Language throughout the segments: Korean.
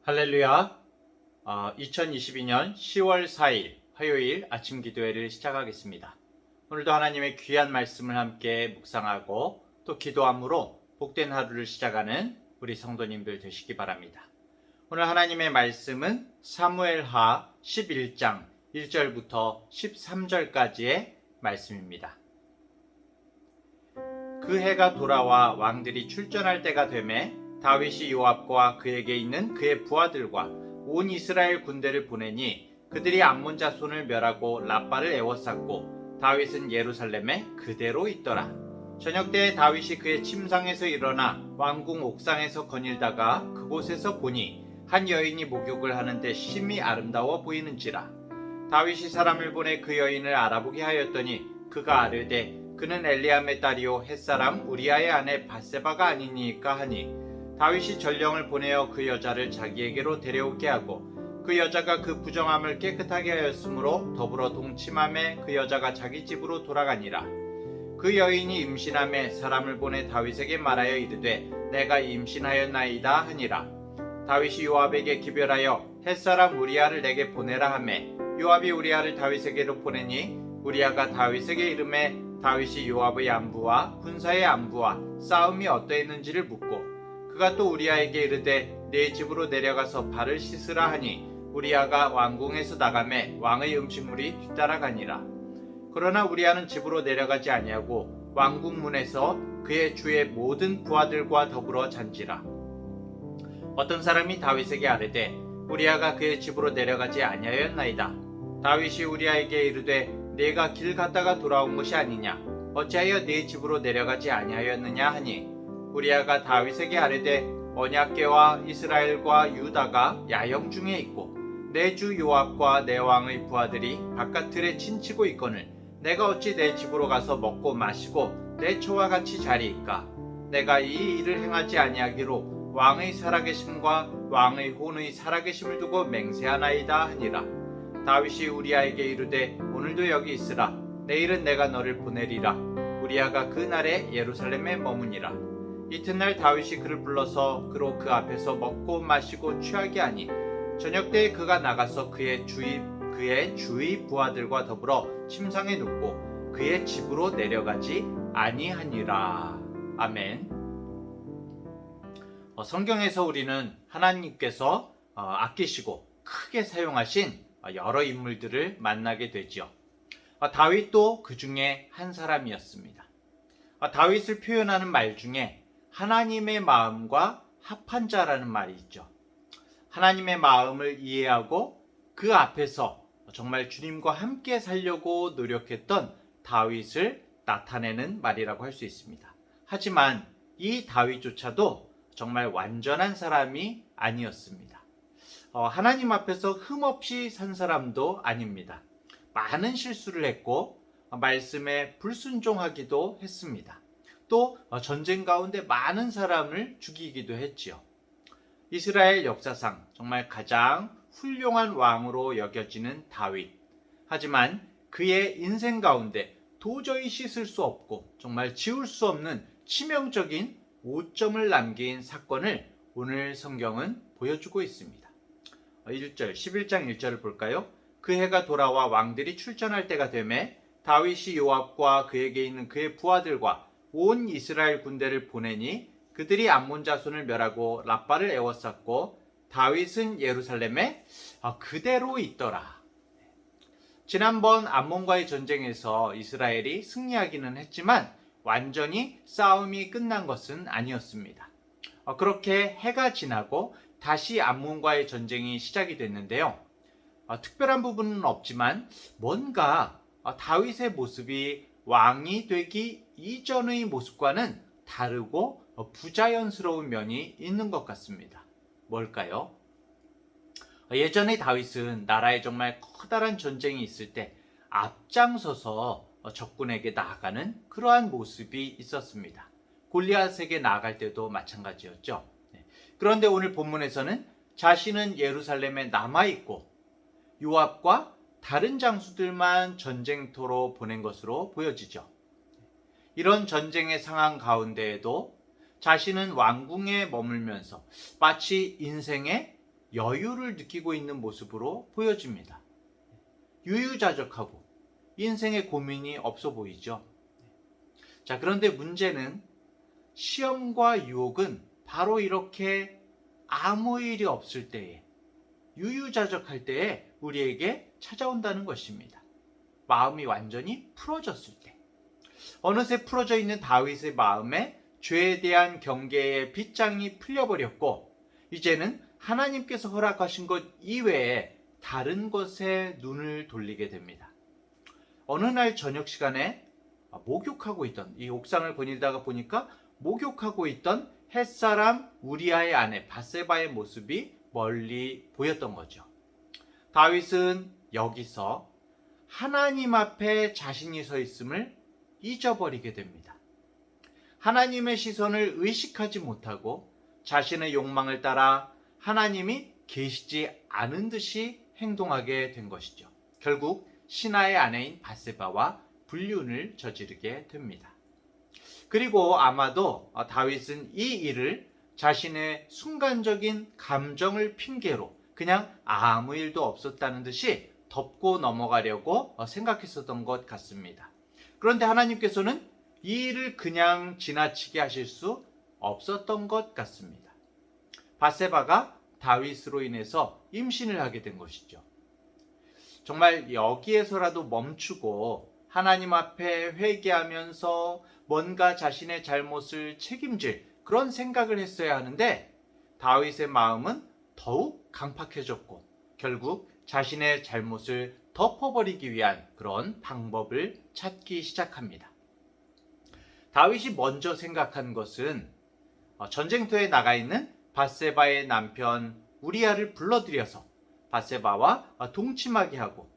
할렐루야. 2022년 10월 4일 화요일 아침 기도회를 시작하겠습니다. 오늘도 하나님의 귀한 말씀을 함께 묵상하고 또 기도함으로 복된 하루를 시작하는 우리 성도님들 되시기 바랍니다. 오늘 하나님의 말씀은 사무엘하 11장 1절부터 13절까지의 말씀입니다. 그 해가 돌아와 왕들이 출전할 때가 되매 다윗이 요압과 그에게 있는 그의 부하들과 온 이스라엘 군대를 보내니 그들이 암몬 자손을 멸하고 라빠를 에워쌌고 다윗은 예루살렘에 그대로 있더라. 저녁때에 다윗이 그의 침상에서 일어나 왕궁 옥상에서 거닐다가 그곳에서 보니 한 여인이 목욕을 하는데 심히 아름다워 보이는지라. 다윗이 사람을 보내 그 여인을 알아보게 하였더니 그가 아뢰되 그는 엘리암의 딸이요 햇사람 우리아의 아내 밧세바가 아니니까 하니 다윗이 전령을 보내어 그 여자를 자기에게로 데려오게 하고 그 여자가 그 부정함을 깨끗하게 하였으므로 더불어 동침함에 그 여자가 자기 집으로 돌아가니라. 그 여인이 임신함에 사람을 보내 다윗에게 말하여 이르되 내가 임신하였나이다 하니라. 다윗이 요압에게 기별하여 햇사람 우리아를 내게 보내라 하매 요압이 우리아를 다윗에게로 보내니 우리아가 다윗에게 이르매 다윗이 요압의 안부와 군사의 안부와 싸움이 어떠했는지를 묻고 그가 또 우리아에게 이르되 네 집으로 내려가서 발을 씻으라 하니 우리아가 왕궁에서 나가매 왕의 음식물이 뒤따라가니라. 그러나 우리아는 집으로 내려가지 아니하고 왕궁 문에서 그의 주의 모든 부하들과 더불어 잔지라. 어떤 사람이 다윗에게 아뢰되 우리아가 그의 집으로 내려가지 아니하였나이다. 다윗이 우리아에게 이르되 네가 길 갔다가 돌아온 것이 아니냐 어찌하여 네 집으로 내려가지 아니하였느냐 하니 우리아가 다윗에게 아뢰되 언약궤와 이스라엘과 유다가 야영 중에 있고 내 주 요압과 내 왕의 부하들이 바깥 틀에 친치고 있거늘 내가 어찌 내 집으로 가서 먹고 마시고 내 처와 같이 자리이까. 내가 이 일을 행하지 아니하기로 왕의 살아계심과 왕의 혼의 살아계심을 두고 맹세하나이다 하니라. 다윗이 우리아에게 이르되 오늘도 여기 있으라. 내일은 내가 너를 보내리라. 우리아가 그 날에 예루살렘에 머무니라. 이튿날 다윗이 그를 불러서 그로 그 앞에서 먹고 마시고 취하게 하니 저녁때에 그가 나가서 그의 주위 부하들과 더불어 침상에 눕고 그의 집으로 내려가지 아니하니라. 아멘. 성경에서 우리는 하나님께서 아끼시고 크게 사용하신 여러 인물들을 만나게 되지요. 다윗도 그 중에 한 사람이었습니다. 다윗을 표현하는 말 중에 하나님의 마음과 합한 자라는 말이 있죠. 하나님의 마음을 이해하고 그 앞에서 정말 주님과 함께 살려고 노력했던 다윗을 나타내는 말이라고 할 수 있습니다. 하지만 이 다윗조차도 정말 완전한 사람이 아니었습니다. 하나님 앞에서 흠없이 산 사람도 아닙니다. 많은 실수를 했고 말씀에 불순종하기도 했습니다. 또 전쟁 가운데 많은 사람을 죽이기도 했지요. 이스라엘 역사상 정말 가장 훌륭한 왕으로 여겨지는 다윗. 하지만 그의 인생 가운데 도저히 씻을 수 없고 정말 지울 수 없는 치명적인 오점을 남긴 사건을 오늘 성경은 보여주고 있습니다. 11장 1절을 볼까요? 그 해가 돌아와 왕들이 출전할 때가 되매 다윗이 요압과 그에게 있는 그의 부하들과 온 이스라엘 군대를 보내니 그들이 암몬 자손을 멸하고 라빠를 에워쌌고 다윗은 예루살렘에 그대로 있더라. 지난번 암몬과의 전쟁에서 이스라엘이 승리하기는 했지만 완전히 싸움이 끝난 것은 아니었습니다. 그렇게 해가 지나고 다시 암몬과의 전쟁이 시작이 됐는데요. 특별한 부분은 없지만 뭔가 다윗의 모습이 왕이 되기 이전의 모습과는 다르고 부자연스러운 면이 있는 것 같습니다. 뭘까요? 예전에 다윗은 나라에 정말 커다란 전쟁이 있을 때 앞장서서 적군에게 나아가는 그러한 모습이 있었습니다. 골리앗에게 나아갈 때도 마찬가지였죠. 그런데 오늘 본문에서는 자신은 예루살렘에 남아있고 요압과 다른 장수들만 전쟁터로 보낸 것으로 보여지죠. 이런 전쟁의 상황 가운데에도 자신은 왕궁에 머물면서 마치 인생의 여유를 느끼고 있는 모습으로 보여집니다. 유유자적하고 인생의 고민이 없어 보이죠. 자, 그런데 문제는 시험과 유혹은 바로 이렇게 아무 일이 없을 때에, 유유자적할 때에 우리에게 찾아온다는 것입니다. 마음이 완전히 풀어졌을 때. 어느새 풀어져 있는 다윗의 마음에 죄에 대한 경계의 빗장이 풀려버렸고, 이제는 하나님께서 허락하신 것 이외에 다른 것에 눈을 돌리게 됩니다. 어느 날 저녁 시간에 목욕하고 있던, 이 옥상을 거닐다가 보니까 목욕하고 있던 햇사람 우리아의 아내 밧세바의 모습이 멀리 보였던 거죠. 다윗은 여기서 하나님 앞에 자신이 서 있음을 잊어버리게 됩니다. 하나님의 시선을 의식하지 못하고 자신의 욕망을 따라 하나님이 계시지 않은 듯이 행동하게 된 것이죠. 결국 신하의 아내인 밧세바와 불륜을 저지르게 됩니다. 그리고 아마도 다윗은 이 일을 자신의 순간적인 감정을 핑계로 그냥 아무 일도 없었다는 듯이 덮고 넘어가려고 생각했었던 것 같습니다. 그런데 하나님께서는 이 일을 그냥 지나치게 하실 수 없었던 것 같습니다. 밧세바가 다윗으로 인해서 임신을 하게 된 것이죠. 정말 여기에서라도 멈추고 하나님 앞에 회개하면서 뭔가 자신의 잘못을 책임질 그런 생각을 했어야 하는데, 다윗의 마음은 더욱 강팍해졌고 결국 자신의 잘못을 덮어버리기 위한 그런 방법을 찾기 시작합니다. 다윗이 먼저 생각한 것은 전쟁터에 나가 있는 밧세바의 남편 우리아를 불러들여서 밧세바와 동침하게 하고,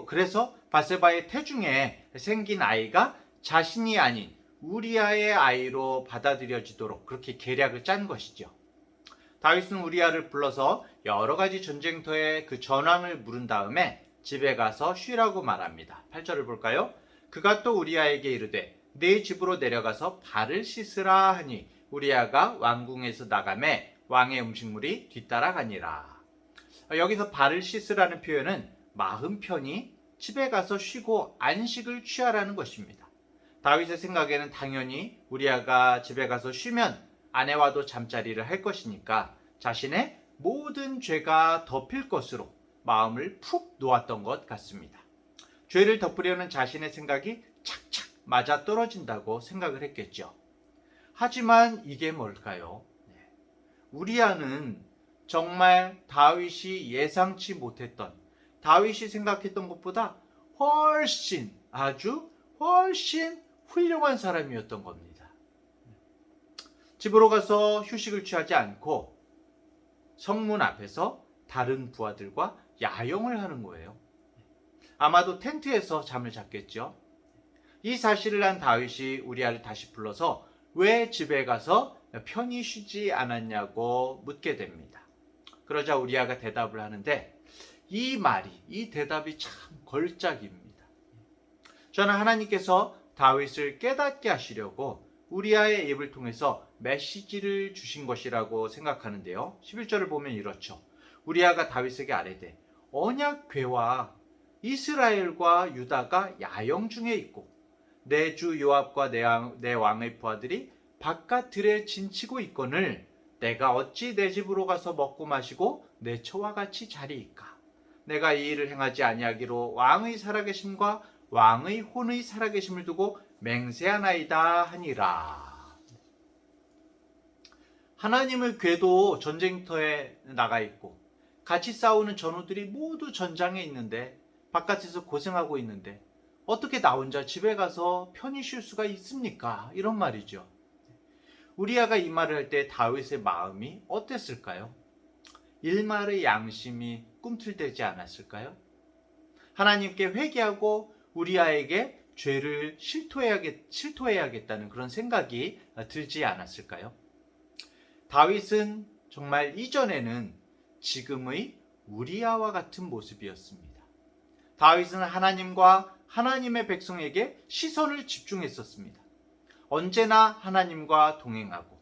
그래서 밧세바의 태중에 생긴 아이가 자신이 아닌 우리아의 아이로 받아들여지도록 그렇게 계략을 짠 것이죠. 다윗은 우리아를 불러서 여러 가지 전쟁터의 그 전황을 물은 다음에 집에 가서 쉬라고 말합니다. 8절을 볼까요? 그가 또 우리아에게 이르되 네 집으로 내려가서 발을 씻으라 하니 우리아가 왕궁에서 나가매 왕의 음식물이 뒤따라가니라. 여기서 발을 씻으라는 표현은 마음 편히 집에 가서 쉬고 안식을 취하라는 것입니다. 다윗의 생각에는 당연히 우리아가 집에 가서 쉬면 아내와도 잠자리를 할 것이니까 자신의 모든 죄가 덮일 것으로 마음을 푹 놓았던 것 같습니다. 죄를 덮으려는 자신의 생각이 착착 맞아떨어진다고 생각을 했겠죠. 하지만 이게 뭘까요? 우리아는 정말 다윗이 예상치 못했던, 다윗이 생각했던 것보다 훨씬, 아주 훨씬 훌륭한 사람이었던 겁니다. 집으로 가서 휴식을 취하지 않고 성문 앞에서 다른 부하들과 야영을 하는 거예요. 아마도 텐트에서 잠을 잤겠죠. 이 사실을 한 다윗이 우리아를 다시 불러서 왜 집에 가서 편히 쉬지 않았냐고 묻게 됩니다. 그러자 우리아가 대답을 하는데 이 대답이 참 걸작입니다. 저는 하나님께서 다윗을 깨닫게 하시려고 우리아의 입을 통해서 메시지를 주신 것이라고 생각하는데요. 11절을 보면 이렇죠. 우리아가 다윗에게 아뢰되 언약궤와 이스라엘과 유다가 야영 중에 있고 내 주 요압과 내 왕의 부하들이 바깥 들에 진치고 있거늘 내가 어찌 내 집으로 가서 먹고 마시고 내 처와 같이 자리이까. 내가 이 일을 행하지 아니하기로 왕의 살아계심과 왕의 혼의 살아계심을 두고 맹세하나이다 하니라. 하나님의 궤도 전쟁터에 나가 있고 같이 싸우는 전우들이 모두 전장에 있는데, 바깥에서 고생하고 있는데 어떻게 나 혼자 집에 가서 편히 쉴 수가 있습니까? 이런 말이죠. 우리아가 이 말을 할 때 다윗의 마음이 어땠을까요? 일말의 양심이 꿈틀대지 않았을까요? 하나님께 회개하고 우리아에게 죄를 실토해야겠다는 그런 생각이 들지 않았을까요? 다윗은 정말 이전에는 지금의 우리아와 같은 모습이었습니다. 다윗은 하나님과 하나님의 백성에게 시선을 집중했었습니다. 언제나 하나님과 동행하고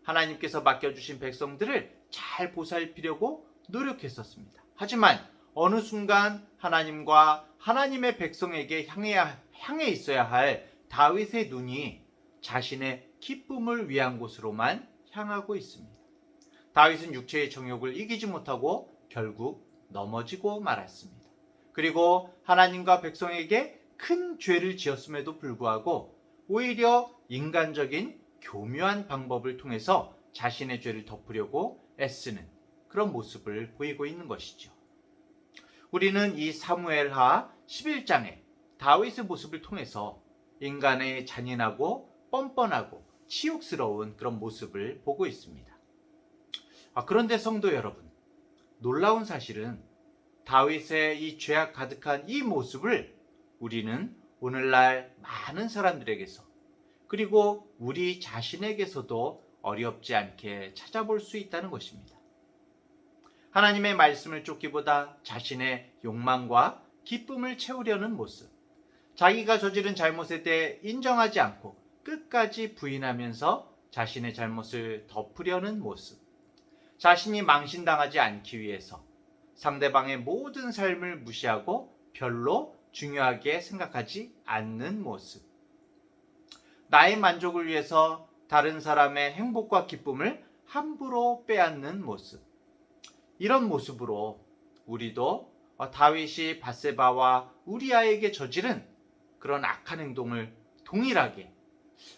하나님께서 맡겨주신 백성들을 잘 보살피려고 노력했었습니다. 하지만 어느 순간 하나님과 하나님의 백성에게 향해 있어야 할 다윗의 눈이 자신의 기쁨을 위한 곳으로만 향하고 있습니다. 다윗은 육체의 정욕을 이기지 못하고 결국 넘어지고 말았습니다. 그리고 하나님과 백성에게 큰 죄를 지었음에도 불구하고 오히려 인간적인 교묘한 방법을 통해서 자신의 죄를 덮으려고 애쓰는 그런 모습을 보이고 있는 것이죠. 우리는 이 사무엘하 11장의 다윗의 모습을 통해서 인간의 잔인하고 뻔뻔하고 치욕스러운 그런 모습을 보고 있습니다. 그런데 성도 여러분, 놀라운 사실은 다윗의 이 죄악 가득한 이 모습을 우리는 오늘날 많은 사람들에게서 그리고 우리 자신에게서도 어렵지 않게 찾아볼 수 있다는 것입니다. 하나님의 말씀을 쫓기보다 자신의 욕망과 기쁨을 채우려는 모습, 자기가 저지른 잘못에 대해 인정하지 않고 끝까지 부인하면서 자신의 잘못을 덮으려는 모습, 자신이 망신당하지 않기 위해서 상대방의 모든 삶을 무시하고 별로 중요하게 생각하지 않는 모습, 나의 만족을 위해서 다른 사람의 행복과 기쁨을 함부로 빼앗는 모습, 이런 모습으로 우리도 다윗이 밧세바와 우리아에게 저지른 그런 악한 행동을 동일하게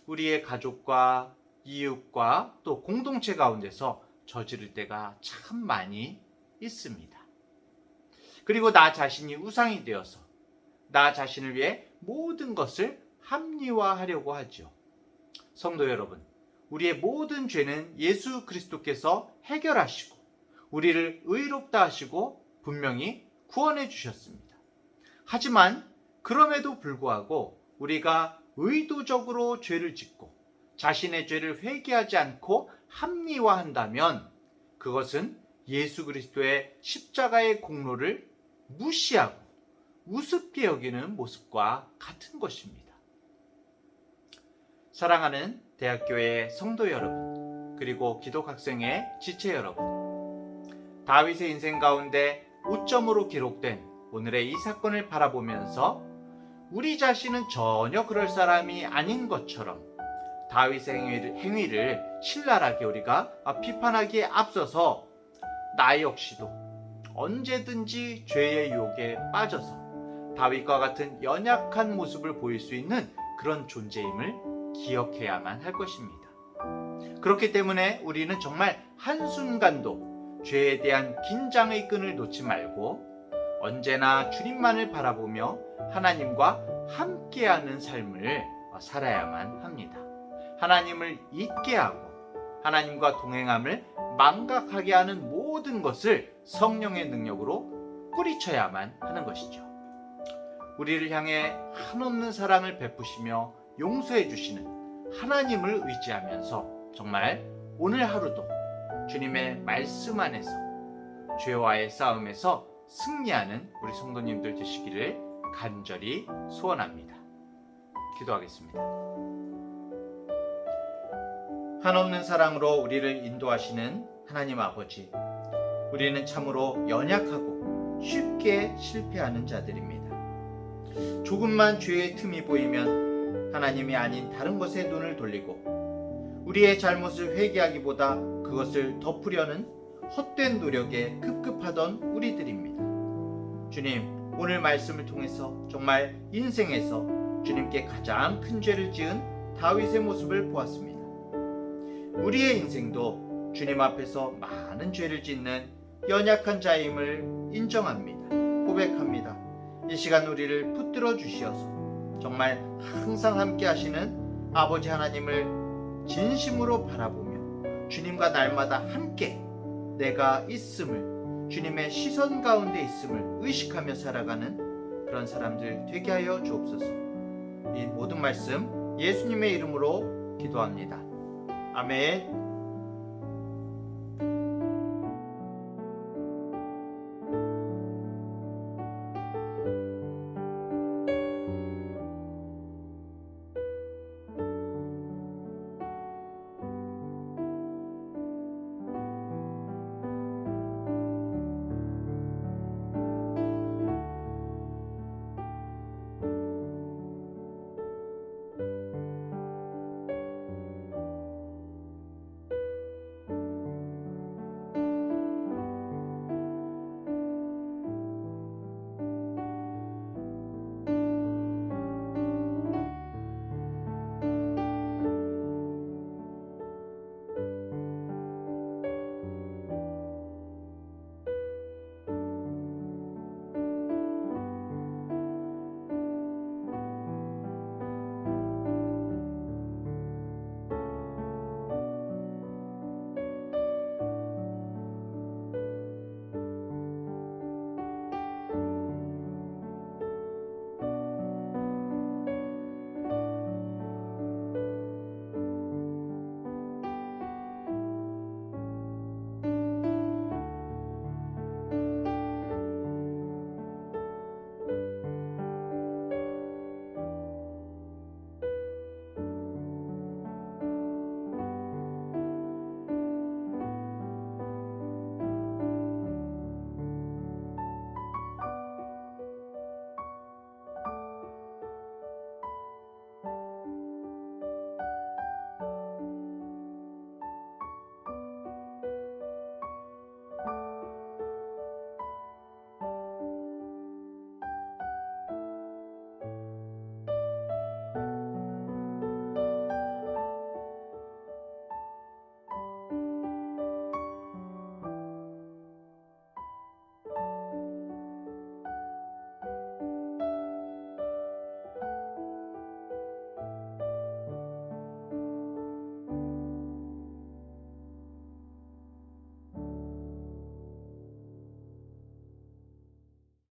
우리의 가족과 이웃과 또 공동체 가운데서 저지를 때가 참 많이 있습니다. 그리고 나 자신이 우상이 되어서 나 자신을 위해 모든 것을 합리화하려고 하죠. 성도 여러분, 우리의 모든 죄는 예수 그리스도께서 해결하시고 우리를 의롭다 하시고 분명히 구원해 주셨습니다. 하지만 그럼에도 불구하고 우리가 의도적으로 죄를 짓고 자신의 죄를 회개하지 않고 합리화한다면 그것은 예수 그리스도의 십자가의 공로를 무시하고 우습게 여기는 모습과 같은 것입니다. 사랑하는 대학교의 성도 여러분, 그리고 기독학생의 지체 여러분, 다윗의 인생 가운데 오점으로 기록된 오늘의 이 사건을 바라보면서 우리 자신은 전혀 그럴 사람이 아닌 것처럼 다윗의 행위를 신랄하게 우리가 비판하기에 앞서서 나 역시도 언제든지 죄의 유혹에 빠져서 다윗과 같은 연약한 모습을 보일 수 있는 그런 존재임을 기억해야만 할 것입니다. 그렇기 때문에 우리는 정말 한순간도 죄에 대한 긴장의 끈을 놓지 말고 언제나 주님만을 바라보며 하나님과 함께하는 삶을 살아야만 합니다. 하나님을 잊게 하고 하나님과 동행함을 망각하게 하는 모든 것을 성령의 능력으로 뿌리쳐야만 하는 것이죠. 우리를 향해 한없는 사랑을 베푸시며 용서해 주시는 하나님을 의지하면서 정말 오늘 하루도 주님의 말씀 안에서 죄와의 싸움에서 승리하는 우리 성도님들 되시기를 간절히 소원합니다. 기도하겠습니다. 한없는 사랑으로 우리를 인도하시는 하나님 아버지, 우리는 참으로 연약하고 쉽게 실패하는 자들입니다. 조금만 죄의 틈이 보이면 하나님이 아닌 다른 것에 눈을 돌리고 우리의 잘못을 회개하기보다 그것을 덮으려는 헛된 노력에 급급하던 우리들입니다. 주님, 오늘 말씀을 통해서 정말 인생에서 주님께 가장 큰 죄를 지은 다윗의 모습을 보았습니다. 우리의 인생도 주님 앞에서 많은 죄를 짓는 연약한 자임을 인정합니다. 고백합니다. 이 시간 우리를 붙들어 주시어서 정말 항상 함께 하시는 아버지 하나님을 진심으로 바라보며 주님과 날마다 함께 내가 있음을, 주님의 시선 가운데 있음을 의식하며 살아가는 그런 사람들 되게 하여 주옵소서. 이 모든 말씀 예수님의 이름으로 기도합니다. 아멘.